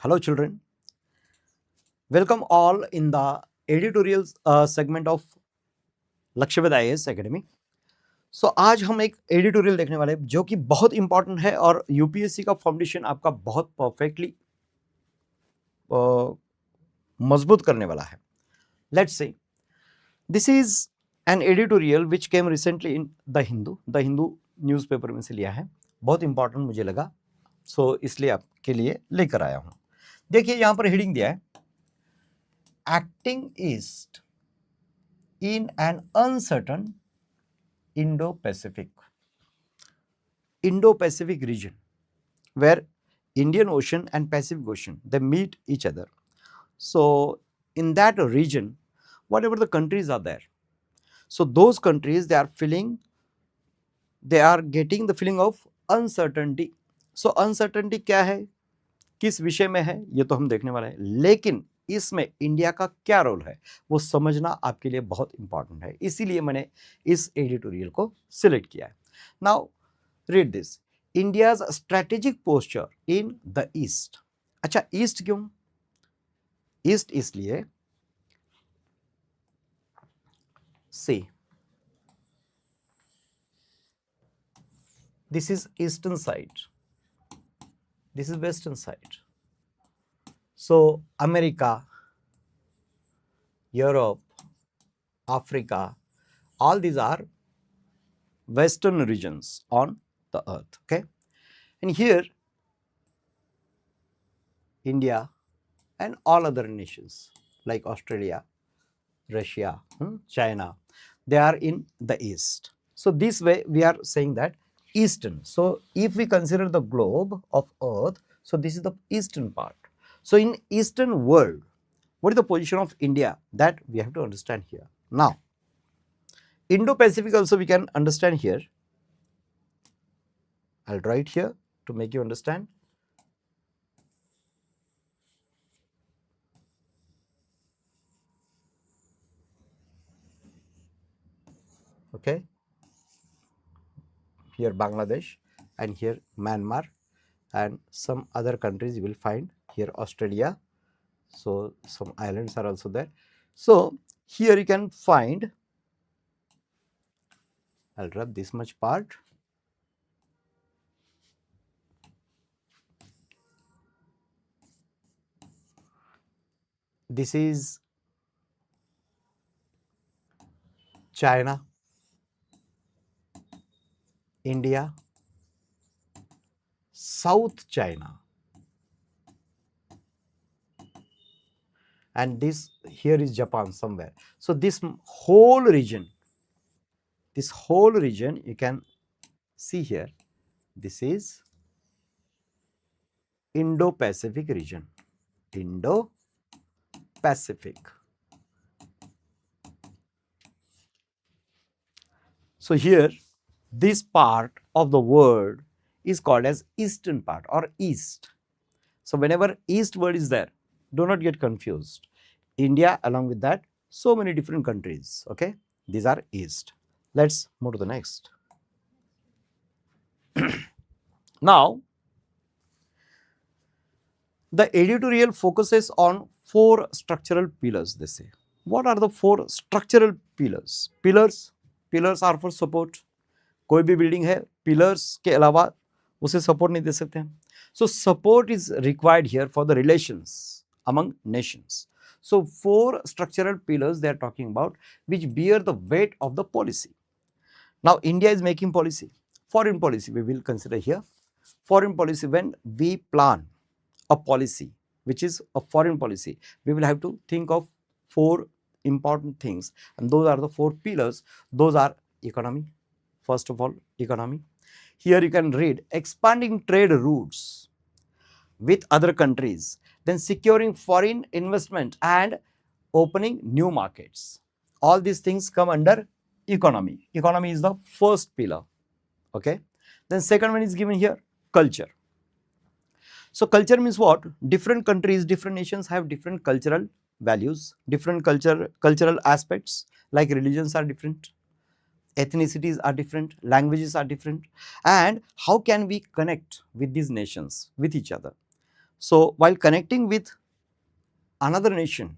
Hello children, welcome all in the editorial segment of Lakshyavedh IAS academy. So आज हम एक editorial देखने वाले हैं जो कि बहुत इंपॉर्टेंट है और यूपीएससी का फाउंडेशन आपका बहुत परफेक्टली मजबूत करने वाला है। Let's say this is an editorial which came recently in the Hindu newspaper में से लिया है, बहुत इंपॉर्टेंट मुझे लगा, सो इसलिए आपके लिए लेकर आया हूँ। देखिए यहाँ पर हेडिंग दिया है, acting east in an uncertain Indo-Pacific region where Indian Ocean and Pacific Ocean they meet each other. So in that region, whatever the countries are there, so those countries they are getting the feeling of uncertainty. So uncertainty क्या है, किस विषय में है, ये तो हम देखने वाले हैं, लेकिन इसमें इंडिया का क्या रोल है वो समझना आपके लिए बहुत इंपॉर्टेंट है, इसीलिए मैंने इस एडिटोरियल को सिलेक्ट किया है। Now read this, India's strategic posture in the east. अच्छा, ईस्ट क्यों? ईस्ट इसलिए see this is eastern side, this is western side. So America, Europe, Africa, all these are western regions on the earth, okay? And here India and all other nations like Australia, Russia, China, they are in the east. So this way we are saying that eastern. So if we consider the globe of earth, so this is the eastern part. So in eastern world, what is the position of India? That we have to understand here. Now, Indo-Pacific also we can understand here. I'll write here to make you understand. Okay. Here Bangladesh and here Myanmar and some other countries you will find here Australia. So some islands are also there. So here you can find, I'll rub this much part. This is China, India, South China, and this here is Japan somewhere. So this whole region you can see here, this is Indo-Pacific region, Indo-Pacific. So here this part of the world is called as eastern part or east. So whenever east word is there, do not get confused. India along with that so many different countries, okay? These are east. Let's move to the next. Now the editorial focuses on 4 structural pillars, they say. What are the 4 structural pillars? Pillars are for support. कोई भी building है, pillars के अलावा उसे support नहीं दे सकते हैं. So support is required here for the relations among nations. So 4 structural pillars they are talking about which bear the weight of the policy. Now India is making policy. Foreign policy we will consider here. Foreign policy, when we plan a policy which is a foreign policy, we will have to think of 4 important things, and those are the 4 pillars. Those are economy. First of all, economy. Here you can read expanding trade routes with other countries, then securing foreign investment and opening new markets. All these things come under economy. Economy is the first pillar, okay? Then second one is given here, culture. So culture means what? Different countries, different nations have different cultural values, different cultural aspects, like religions are different, ethnicities are different, languages are different, and how can we connect with these nations, with each other? So while connecting with another nation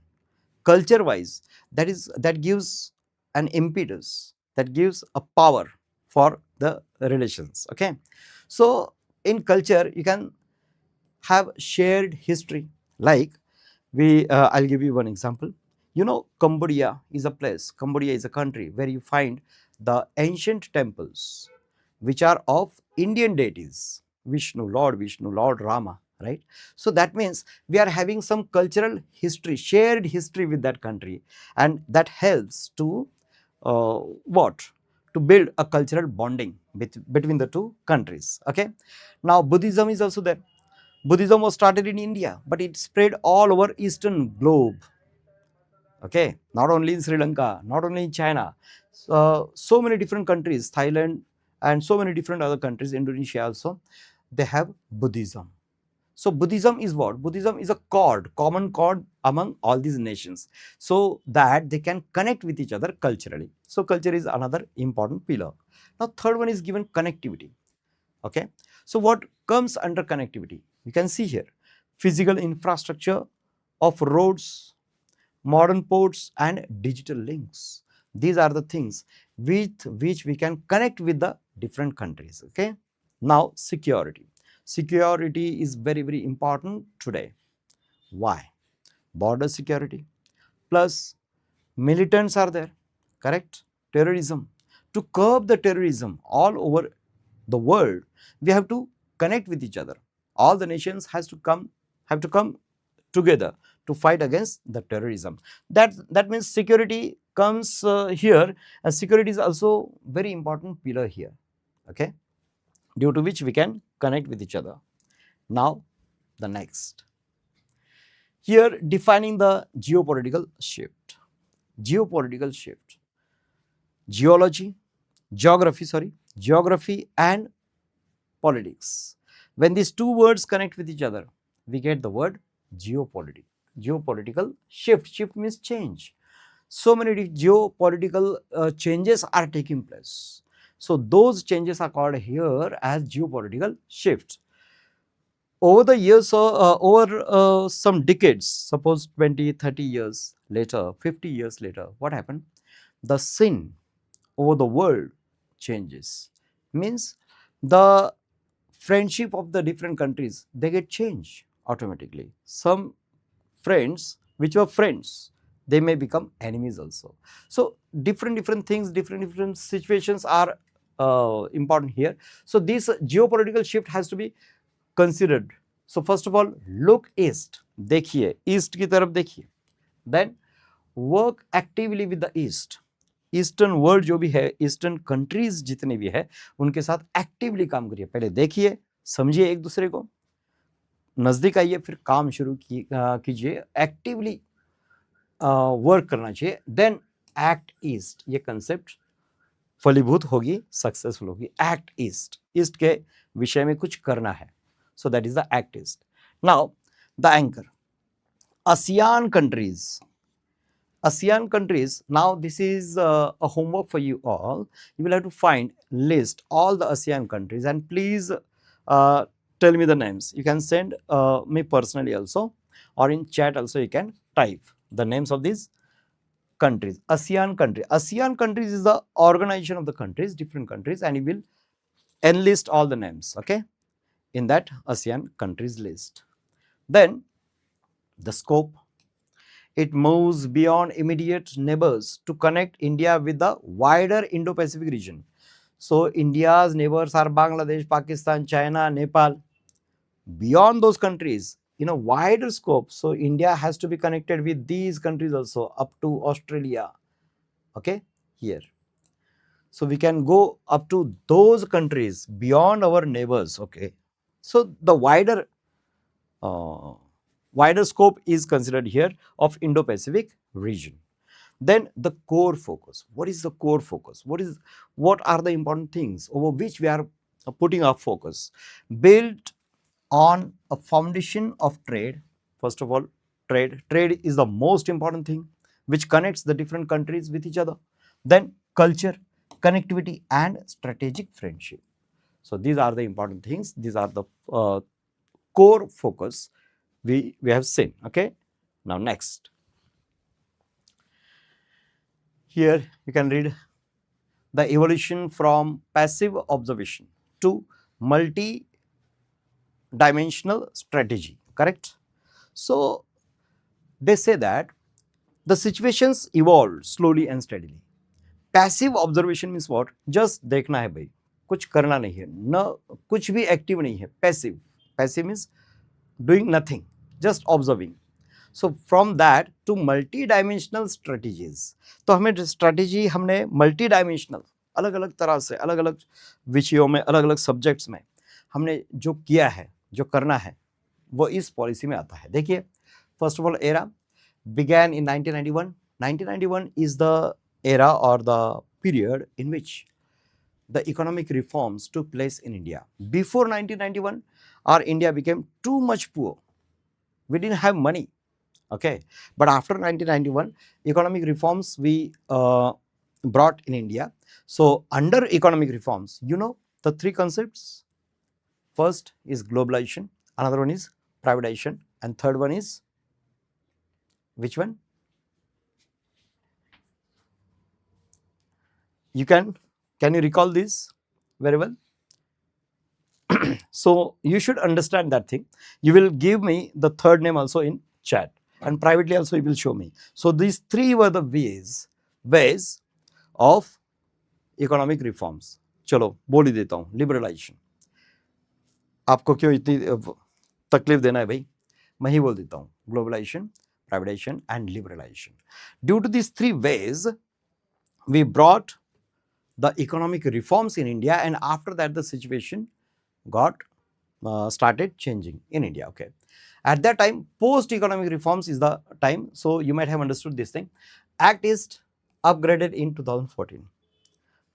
culture wise, that gives an impetus, that gives a power for the relations. Okay, so in culture you can have shared history, like I'll give you one example. You know, Cambodia is a country where you find the ancient temples which are of Indian deities, Vishnu, Lord Rama, right? So that means we are having some cultural history, shared history with that country, and that helps to what? To build a cultural bonding between the two countries. Okay. Now Buddhism is also there. Buddhism was started in India, but it spread all over Eastern globe. Okay, not only in Sri Lanka, not only in China, so many different countries, Thailand, and so many different other countries, Indonesia also, they have Buddhism. So Buddhism is what? Buddhism is a common chord among all these nations, so that they can connect with each other culturally. So culture is another important pillar. Now third one is given connectivity. Okay, so what comes under connectivity? You can see here physical infrastructure of roads, modern ports, and digital links. These are the things with which we can connect with the different countries. Okay, now security is very important today. Why? Border security plus militants are there, correct? Terrorism. To curb the terrorism all over the world, we have to connect with each other. All the nations have to come together to fight against the terrorism. That means security comes here, and security is also very important pillar here. Okay, due to which we can connect with each other. Now the next, here defining the geopolitical shift, geography and politics. When these two words connect with each other, we get the word geopolitics. Geopolitical shift. Shift means change. So many geopolitical changes are taking place. So those changes are called here as geopolitical shifts. Over the years, over some decades, suppose 20, 30 years later, 50 years later, what happened? The scene over the world changes. Means the friendship of the different countries, they get changed automatically. Some friends which were friends, they may become enemies also. So different things, different situations are important here. So this geopolitical shift has to be considered. So first of all, look east, देखिए east की तरफ देखिए. Then work actively with the east. Eastern world जो भी है, eastern countries जितने भी है, उनके साथ एक्टिवली काम करिए. पहले देखिए, समझिए एक दूसरे को, नजदीक आइए, फिर काम शुरू कीजिए, एक्टिवली वर्क करना चाहिए. देन एक्ट ईस्ट, ये कंसेप्ट फलीभूत होगी, सक्सेसफुल होगी. एक्ट ईस्ट, ईस्ट के विषय में कुछ करना है. So that is the act east. Now the anchor, ASEAN countries. ASEAN countries, now this is a homework for you all. You will have to find, list all the ASEAN countries, and please tell me the names. You can send me personally also, or in chat also you can type the names of these countries. ASEAN country. ASEAN countries is the organization of the countries, different countries, and you will enlist all the names, okay, in that ASEAN countries list. Then the scope. It moves beyond immediate neighbors to connect India with the wider Indo-Pacific region. So India's neighbors are Bangladesh, Pakistan, China, Nepal. Beyond those countries, in a wider scope, so India has to be connected with these countries also, up to Australia. Okay, here. So we can go up to those countries beyond our neighbors. Okay, so the wider scope is considered here of Indo-Pacific region. Then the core focus. What is the core focus? What are the important things over which we are putting our focus? Built on a foundation of trade. First of all, trade is the most important thing which connects the different countries with each other. Then culture, connectivity and strategic friendship. So these are the important things. These are the core focus we have seen. Okay, now next, here you can read the evolution from passive observation to multi dimensional strategy, correct? So they say that the situations evolved slowly and steadily. Passive observation means what, just देखना है भाई, कुछ करना नहीं है, न कुछ भी एक्टिव नहीं है, passive, passive means doing nothing, just observing. So from that to multi dimensional strategies. तो हमें स्ट्रेटजी हमने मल्टी डायमेंशनल, अलग अलग तरह से, अलग अलग विषयों में, अलग अलग सब्जेक्ट्स में हमने जो किया है, जो करना है, वो इस पॉलिसी में आता है. देखिए, first of all era began in 1991. 1991 is the era or the period in which the economic reforms took place in India. Before 1991, our India became too much poor. We didn't have money. Okay, but after 1991, economic reforms we brought in India. So under economic reforms, you know the three concepts. First is globalization, another one is privatization, and third one is which one? You can you recall this very well? So you should understand that thing. You will give me the third name also in chat, and privately also you will show me. So these three were the ways of economic reforms. चलो बोल ही देता हूँ. Liberalisation, आपको क्यों इतनी तकलीफ देना है भाई, मैं ही बोल देता हूँ. Globalization, privatization and liberalization. Due to these three ways, we brought the economic reforms in India, and after that the situation got started changing in India. Okay, at that time post economic reforms is the time, so you might have understood this thing. Act East upgraded in 2014.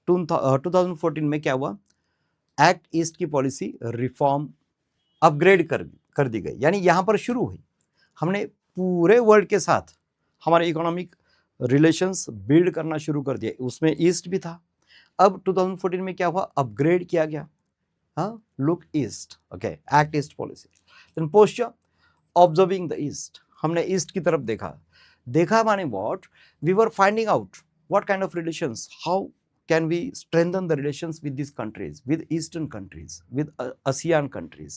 2014 में क्या हुआ, act east की policy reform upgrade कर दी गई. यानी यहाँ पर शुरू हुई, हमने पूरे वर्ल्ड के साथ हमारे इकोनॉमिक रिलेशंस बिल्ड करना शुरू कर दिया. उसमें ईस्ट भी था. अब 2014 में क्या हुआ, अपग्रेड किया गया. हाँ, look east. Okay, act east policy. Then posture observing the east, हमने ईस्ट की तरफ देखा माने what, we were finding out what kind of relations, how can we strengthen the relations with these countries, with eastern countries, with ASEAN countries,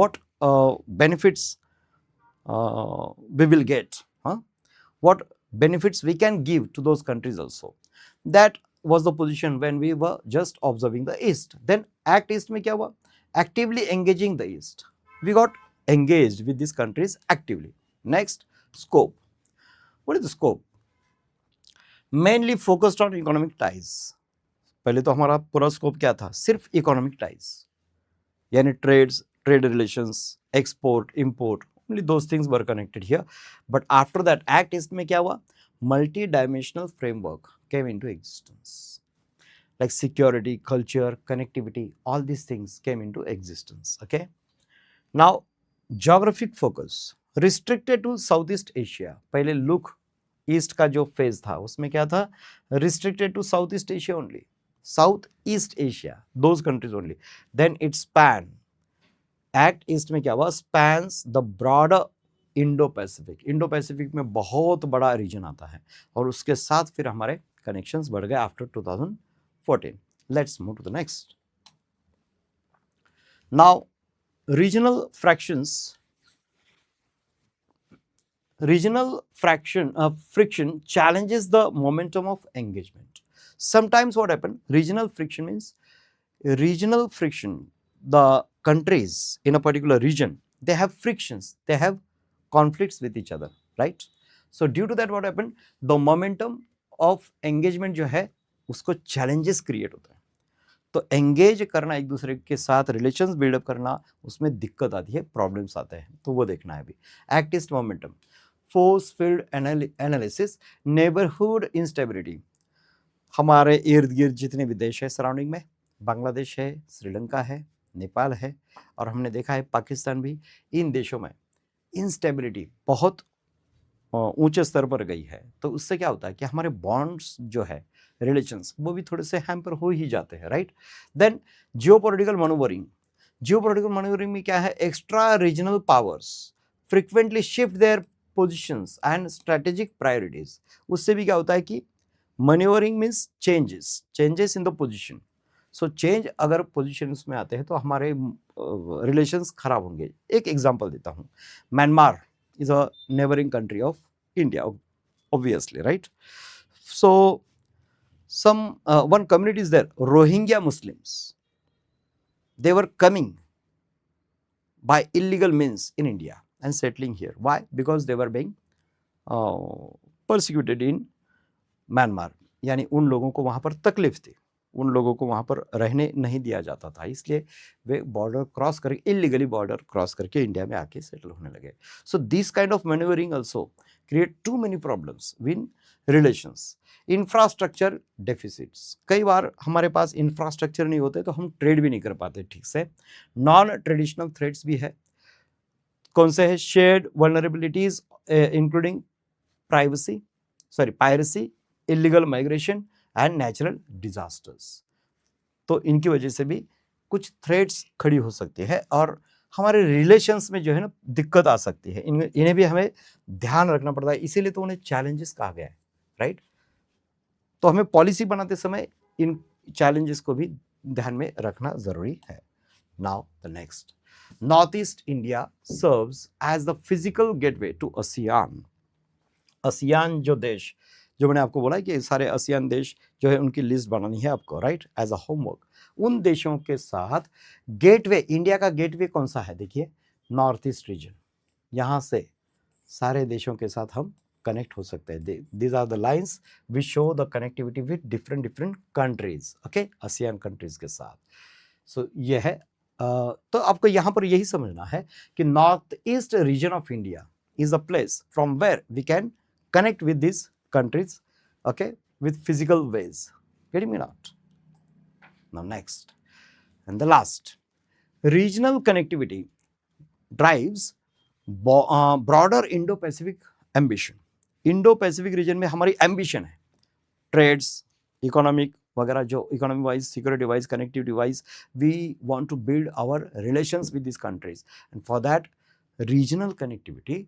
what benefits we will get, what benefits we can give to those countries also. That was the position when we were just observing the East. Then Act East में क्या हुआ, actively engaging the East. We got engaged with these countries actively. Next, scope. What is the scope? Mainly focused on economic ties. पहले तो हमारा पूरा scope क्या था, सिर्फ इकोनॉमिक टाइज, यानी trade relations, export, import, only those things were connected here. But after that, Act East में क्या हुआ, multi-dimensional framework came into existence, like security, culture, connectivity, all these things came into existence. Okay, now geographic focus restricted to Southeast Asia. पहले look east का जो phase था उसमें क्या था, restricted to Southeast Asia only, Southeast Asia, those countries only. Then it span, Act East में क्या हुआ, spans the broader Indo-Pacific. Indo-Pacific में बहुत बड़ा रीजन आता है, और उसके साथ फिर हमारे कनेक्शंस बढ़ गए after 2014. Let's move to the next. Now, regional friction challenges the momentum of engagement. Sometimes what happens, regional friction means the countries in a particular region, they have frictions, they have conflicts with each other, right? So due to that what happened, the momentum of engagement जो है उसको challenges create होता है. तो engage करना एक दूसरे के साथ relations build up करना, उसमें दिक्कत आती है, problems आते हैं, तो वो देखना है अभी. Act East momentum, force field analysis, neighborhood instability. हमारे इर्द गिर्द जितने भी देश है सराउंडिंग में, बांग्लादेश है, श्रीलंका है, नेपाल है, और हमने देखा है पाकिस्तान भी, इन देशों में इंस्टेबिलिटी बहुत ऊंचे स्तर पर गई है. तो उससे क्या होता है कि हमारे बॉन्ड्स जो है, रिलेशंस, वो भी थोड़े से हैम्पर हो ही जाते हैं, right. Then geopolitical manoeuvring. Geopolitical manoeuvring में क्या है, extra regional powers frequently shift their positions and strategic priorities. उससे भी क्या होता है कि maneuvering means changes in the position. So change अगर positions में आते हैं तो हमारे relations खराब होंगे. एक example देता हूँ. Myanmar is a neighboring country of India, obviously, right? So one community is there, Rohingya Muslims. They were coming by illegal means in India and settling here. Why? Because they were being persecuted in Myanmar, यानी उन लोगों को वहाँ पर तकलीफ थी, उन लोगों को वहाँ पर रहने नहीं दिया जाता था, इसलिए वे बॉर्डर क्रॉस करके इलीगली बॉर्डर क्रॉस करके इंडिया में आके सेटल होने लगे. So this kind of manoeuvring also create too many problems win relations. Infrastructure deficits, कई बार हमारे पास इंफ्रास्ट्रक्चर नहीं होते तो हम ट्रेड भी नहीं कर पाते ठीक से. नॉन ट्रेडिशनल थ्रेट्स भी है. कौन से है? Shared vulnerabilities including piracy, illegal migration and natural disasters. तो इनकी वजह से भी कुछ थ्रेट्स खड़ी हो सकती है और हमारे रिलेशंस में जो है ना दिक्कत आ सकती है. इन्हें भी हमें ध्यान रखना पड़ता है, इसीलिए तो उन्हें चैलेंजेस कहा गया है, राइट? तो हमें पॉलिसी बनाते समय इन चैलेंजेस को भी ध्यान में रखना जरूरी है. Now the next, North East India serves as the physical gateway to ASEAN. ASEAN जो देश, जो मैंने आपको बोला कि सारे आसियान देश जो है उनकी लिस्ट बनानी है आपको, राइट, एज अ होमवर्क. उन देशों के साथ गेटवे, इंडिया का गेटवे कौन सा है? देखिए, नॉर्थ ईस्ट रीजन. यहाँ से सारे देशों के साथ हम कनेक्ट हो सकते हैं. These are the lines which show the connectivity with different countries, okay, ASEAN countries के साथ. सो ये है. तो आपको यहाँ पर यही समझना है कि north east region of India is a place from where we can connect with these countries, okay, with physical ways. Getting me not? Now next and the last, regional connectivity drives broader Indo-Pacific ambition. Indo-Pacific region में हमारी ambition है, trades, economic वगैरह, जो economy wise, security wise, connectivity wise, we want to build our relations with these countries, and for that regional connectivity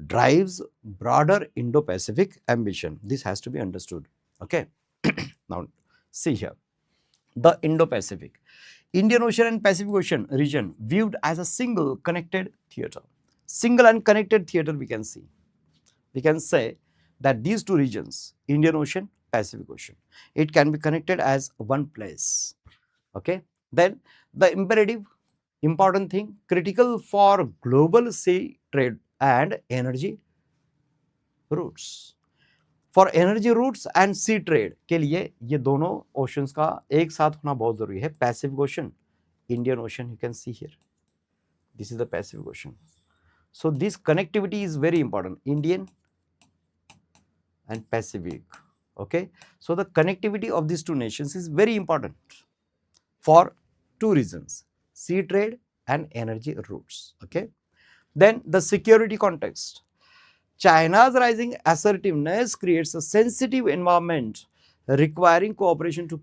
drives broader Indo-Pacific ambition. This has to be understood, okay? Now see here, the Indo-Pacific, Indian Ocean and Pacific Ocean region viewed as a single connected theater. Single and connected theater, we can see. We can say that these two regions, Indian Ocean, Pacific Ocean, it can be connected as one place, okay? Then the imperative, important thing, critical for global sea trade and energy routes. For energy routes and sea trade के लिए ये दोनों oceans का एक साथ होना बहुत जरूरी है. Pacific Ocean, Indian Ocean, you can see here. This is the Pacific Ocean. So this connectivity is very important. Indian and Pacific. Okay. So the connectivity of these two nations is very important for two reasons: sea trade and energy routes. Okay. Then the security context. China's rising assertiveness creates a sensitive environment requiring cooperation to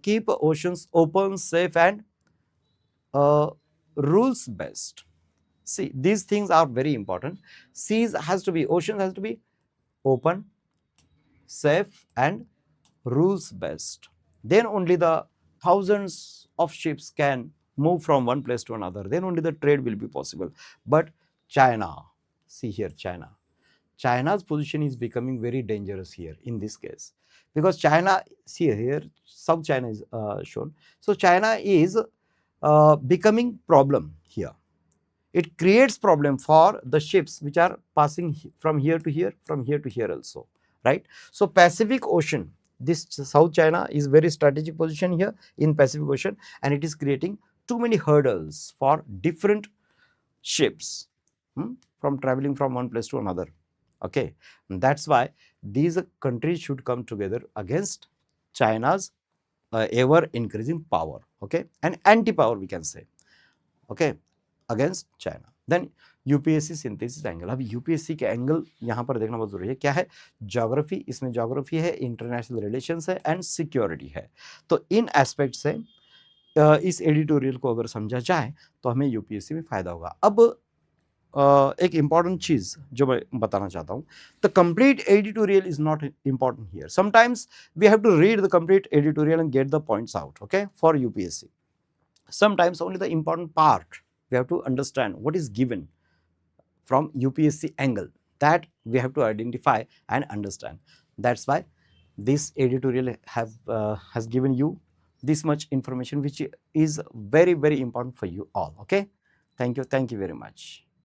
keep oceans open, safe, and rules based. See, these things are very important. Oceans has to be open, safe, and rules based. Then only the thousands of ships can move from one place to another. Then only the trade will be possible. But China, see here, China's position is becoming very dangerous here in this case, because China, see here, South China is shown. So China is becoming problem here. It creates problem for the ships which are passing from here to here, from here to here also, right? So Pacific Ocean, this South China is very strategic position here in Pacific Ocean, and it is creating too many hurdles for different ships from traveling from one place to another. Okay, and that's why these countries should come together against China's ever increasing power, okay, and anti-power we can say, okay, against China. Then UPSC synthesis angle. अब UPSC के angle यहाँ पर देखना बहुत जरूरी है. क्या है? ज्योग्राफी, इसमें ज्योग्राफी है, इंटरनेशनल रिलेशंस है, एंड सिक्योरिटी है. तो इन एस्पेक्ट से इस एडिटोरियल को अगर समझा जाए तो हमें UPSC में फायदा होगा. अब एक इम्पॉर्टेंट चीज जो मैं बताना चाहता हूँ, the complete editorial is not important here. Sometimes we have to read the complete editorial and get the points out, okay, for UPSC. Sometimes only the important part we have to understand what is given from UPSC angle, that we have to identify and understand. That's why this editorial has given you this much information, which is very important for you all. Okay, thank you very much.